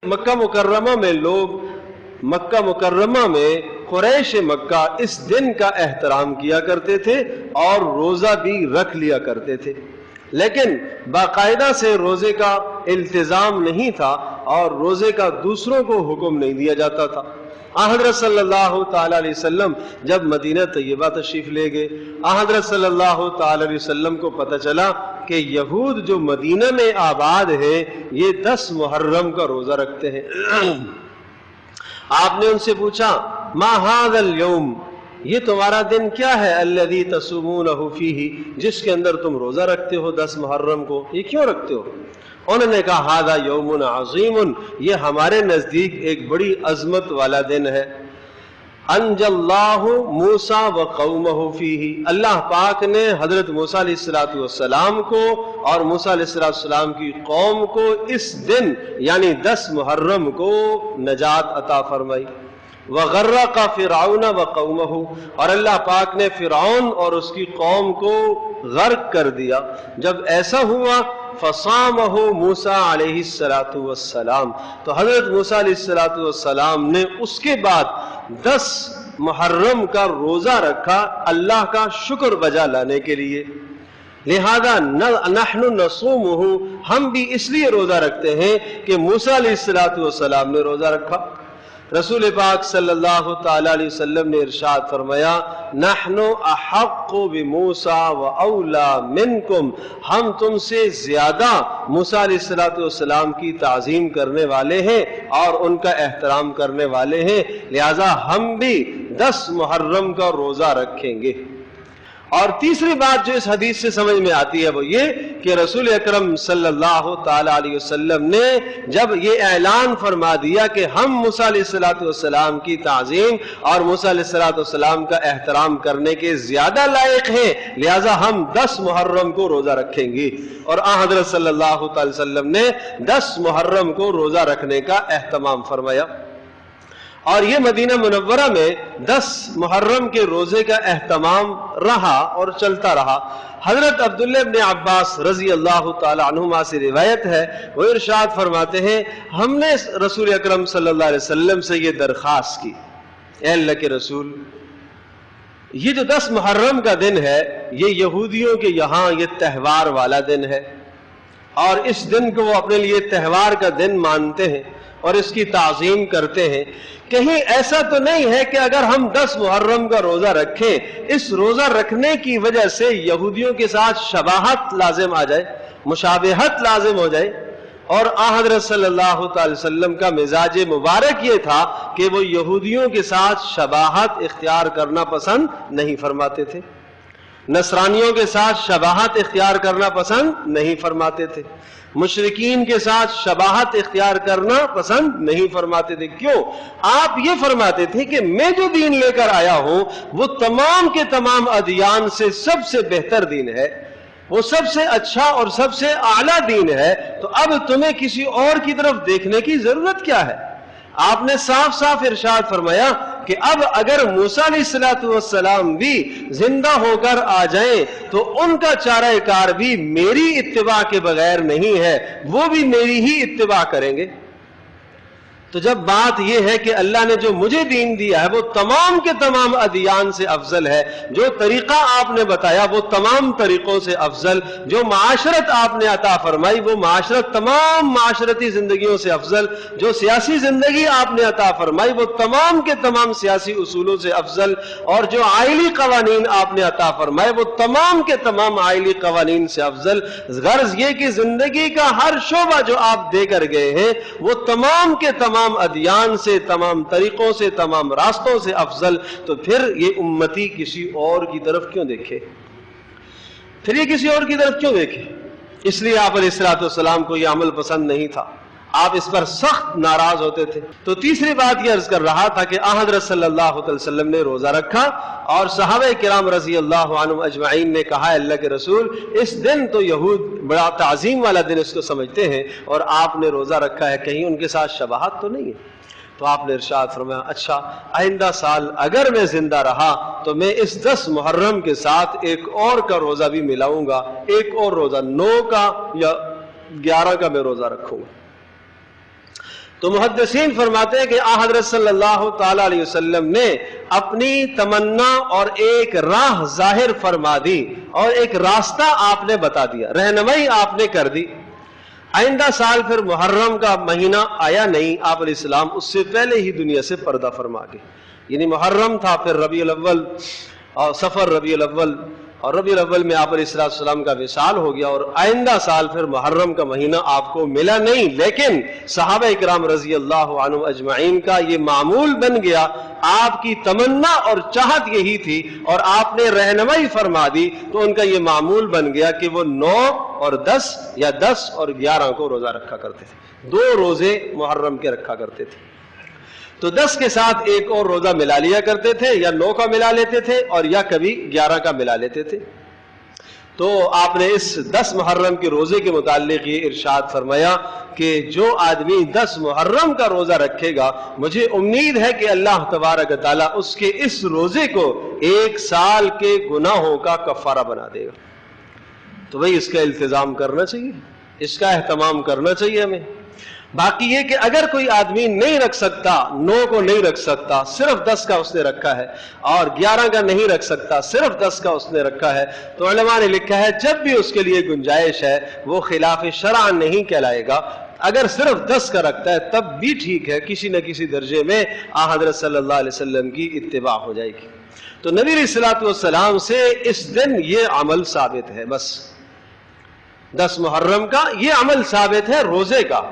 مکہ مکرمہ میں لوگ مکہ مکرمہ میں قریش مکہ اس دن کا احترام کیا کرتے تھے اور روزہ بھی رکھ لیا کرتے تھے، لیکن باقاعدہ سے روزے کا التزام نہیں تھا اور روزے کا دوسروں کو حکم نہیں دیا جاتا تھا۔ حضرت صلی اللہ تعالی علیہ وسلم جب مدینہ طیبہ تشریف لے گئے، حضرت صلی اللہ تعالی علیہ وسلم کو پتہ چلا کہ یہود جو مدینہ میں آباد ہے یہ 10 محرم کا روزہ رکھتے ہیں۔ آپ نے ان سے پوچھا ما ھذا اليوم، یہ تمہارا دن کیا ہے، الذی تصومونہ فیہ، جس کے اندر تم روزہ رکھتے ہو 10 محرم کو، یہ کیوں رکھتے ہو؟ انہوں نے کہا ھذا یوم عظیم، یہ ہمارے نزدیک ایک بڑی عظمت والا دن ہے۔ انجى اللہ موسیٰ وقومہ فیہ، اللہ پاک نے حضرت موسیٰ علیہ السلام کو اور موسیٰ علیہ السلام کی قوم کو اس دن یعنی 10 محرم کو نجات عطا فرمائی۔ وغرق فرعون وقومہ، اور اللہ پاک نے فرعون اور اس کی قوم کو غرق کر دیا۔ جب ایسا ہوا فصامہ موسیٰ علیہ السلام، تو حضرت موسیٰ علیہ السلام نے اس کے بعد 10 محرم کا روزہ رکھا اللہ کا شکر بجا لانے کے لیے۔ لہذا نحن نصومہ، ہم بھی اس لیے روزہ رکھتے ہیں کہ موسیٰ علیہ السلام نے روزہ رکھا۔ رسول پاک صلی اللہ تعالی علیہ وسلم نے ارشاد فرمایا نحن احق بموسیٰ و اولا منکم، ہم تم سے زیادہ موسیٰ علیہ السلام کی تعظیم کرنے والے ہیں اور ان کا احترام کرنے والے ہیں، لہذا ہم بھی 10 محرم کا روزہ رکھیں گے۔ اور تیسری بات جو اس حدیث سے سمجھ میں آتی ہے وہ یہ کہ رسول اکرم صلی اللہ تعالی علیہ وسلم نے جب یہ اعلان فرما دیا کہ ہم موسیٰ علیہ السلام کی تعظیم اور موسیٰ علیہ السلام کا احترام کرنے کے زیادہ لائق ہیں، لہذا ہم 10 محرم کو روزہ رکھیں گے، اور حضرت صلی اللہ تعالی وسلم نے 10 محرم کو روزہ رکھنے کا اہتمام فرمایا۔ اور یہ مدینہ منورہ میں 10 محرم کے روزے کا اہتمام رہا اور چلتا رہا۔ حضرت عبداللہ ابن عباس رضی اللہ تعالی عنہما سے روایت ہے، وہ ارشاد فرماتے ہیں ہم نے رسول اکرم صلی اللہ علیہ وسلم سے یہ درخواست کی، اے اللہ کے رسول، یہ جو 10 محرم کا دن ہے یہ یہودیوں کے یہاں یہ تہوار والا دن ہے، اور اس دن کو وہ اپنے لیے تہوار کا دن مانتے ہیں اور اس کی تعظیم کرتے ہیں۔ کہیں ایسا تو نہیں ہے کہ اگر ہم 10 محرم کا روزہ رکھیں اس روزہ رکھنے کی وجہ سے یہودیوں کے ساتھ شباہت لازم آ جائے، مشابہت لازم ہو جائے؟ اور حضرت صلی اللہ تعالی وسلم کا مزاج مبارک یہ تھا کہ وہ یہودیوں کے ساتھ شباہت اختیار کرنا پسند نہیں فرماتے تھے، نصرانیوں کے ساتھ شباہت اختیار کرنا پسند نہیں فرماتے تھے، مشرکین کے ساتھ شباہت اختیار کرنا پسند نہیں فرماتے تھے۔ کیوں؟ آپ یہ فرماتے تھے کہ میں جو دین لے کر آیا ہوں وہ تمام کے تمام ادیان سے سب سے بہتر دین ہے، وہ سب سے اچھا اور سب سے اعلیٰ دین ہے، تو اب تمہیں کسی اور کی طرف دیکھنے کی ضرورت کیا ہے؟ آپ نے صاف صاف ارشاد فرمایا کہ اب اگر موسیٰ علیہ السلام بھی زندہ ہو کر آ جائیں تو ان کا چارہ کار بھی میری اتباع کے بغیر نہیں ہے، وہ بھی میری ہی اتباع کریں گے۔ تو جب بات یہ ہے کہ اللہ نے جو مجھے دین دیا ہے وہ تمام کے تمام ادیان سے افضل ہے، جو طریقہ آپ نے بتایا وہ تمام طریقوں سے افضل، جو معاشرت آپ نے عطا فرمائی وہ معاشرت تمام معاشرتی زندگیوں سے افضل، جو سیاسی زندگی آپ نے عطا فرمائی وہ تمام کے تمام سیاسی اصولوں سے افضل، اور جو آئلی قوانین آپ نے عطا فرمائے وہ تمام کے تمام آئلی قوانین سے افضل۔ غرض یہ کہ زندگی کا ہر شعبہ جو آپ دے کر گئے ہیں وہ تمام کے تمام ادیان سے، تمام طریقوں سے، تمام راستوں سے افضل، تو پھر یہ امتی کسی اور کی طرف کیوں دیکھے؟ پھر یہ کسی اور کی طرف کیوں دیکھے؟ اس لیے آپ علیہ السلام کو یہ عمل پسند نہیں تھا، آپ اس پر سخت ناراض ہوتے تھے۔ تو تیسری بات یہ عرض کر رہا تھا کہ حضرت صلی اللہ علیہ وسلم نے روزہ رکھا اور صحابہ کرام رضی اللہ عنہم اجمعین نے کہا اللہ کے رسول اس دن تو یہود بڑا تعظیم والا دن اس کو سمجھتے ہیں اور آپ نے روزہ رکھا ہے، کہیں ان کے ساتھ شباہت تو نہیں ہے؟ تو آپ نے ارشاد فرمایا اچھا آئندہ سال اگر میں زندہ رہا تو میں اس 10 محرم کے ساتھ ایک اور کا روزہ بھی ملاؤں گا، ایک اور روزہ 9 کا یا 11 کا میں روزہ رکھوں گا۔ تو محدثین فرماتے ہیں کہ حضرت صلی اللہ تعالی علیہ وسلم نے اپنی تمنا اور ایک راہ ظاہر فرما دی اور ایک راستہ آپ نے بتا دیا، رہنمائی آپ نے کر دی۔ آئندہ سال پھر محرم کا مہینہ آیا نہیں، آپ علیہ السلام اس سے پہلے ہی دنیا سے پردہ فرما گئے، یعنی محرم تھا، پھر ربیع الاول اور سفر ربیع الاول، اور ربیع الاول میں آپ علیہ السلام کا وصال ہو گیا، اور آئندہ سال پھر محرم کا مہینہ آپ کو ملا نہیں، لیکن صحابہ اکرام رضی اللہ عنہم اجمعین کا یہ معمول بن گیا، آپ کی تمنا اور چاہت یہی تھی اور آپ نے رہنمائی فرما دی، تو ان کا یہ معمول بن گیا کہ وہ 9 اور 10 یا 10 اور 11 کو روزہ رکھا کرتے تھے، 2 روزے محرم کے رکھا کرتے تھے۔ تو 10 کے ساتھ ایک اور روزہ ملا لیا کرتے تھے، یا 9 کا ملا لیتے تھے اور یا کبھی 11 کا ملا لیتے تھے۔ تو آپ نے اس 10 محرم کے روزے کے متعلق یہ ارشاد فرمایا کہ جو آدمی 10 محرم کا روزہ رکھے گا، مجھے امید ہے کہ اللہ تبارک تعالیٰ اس کے اس روزے کو 1 سال کے گناہوں کا کفارہ بنا دے گا۔ تو بھئی اس کا التزام کرنا چاہیے، اس کا اہتمام کرنا چاہیے ہمیں۔ باقی یہ کہ اگر کوئی آدمی نہیں رکھ سکتا، 9 کو نہیں رکھ سکتا، صرف 10 کا اس نے رکھا ہے، اور 11 کا نہیں رکھ سکتا، صرف 10 کا اس نے رکھا ہے، تو علماء نے لکھا ہے جب بھی اس کے لیے گنجائش ہے وہ خلاف شرع نہیں کہلائے گا۔ اگر صرف 10 کا رکھتا ہے تب بھی ٹھیک ہے، کسی نہ کسی درجے میں حضرت صلی اللہ علیہ وسلم کی اتباع ہو جائے گی۔ تو نبی علیہ الصلوۃ والسلام سے اس دن یہ عمل ثابت ہے، بس 10 محرم کا یہ عمل ثابت ہے روزے کا۔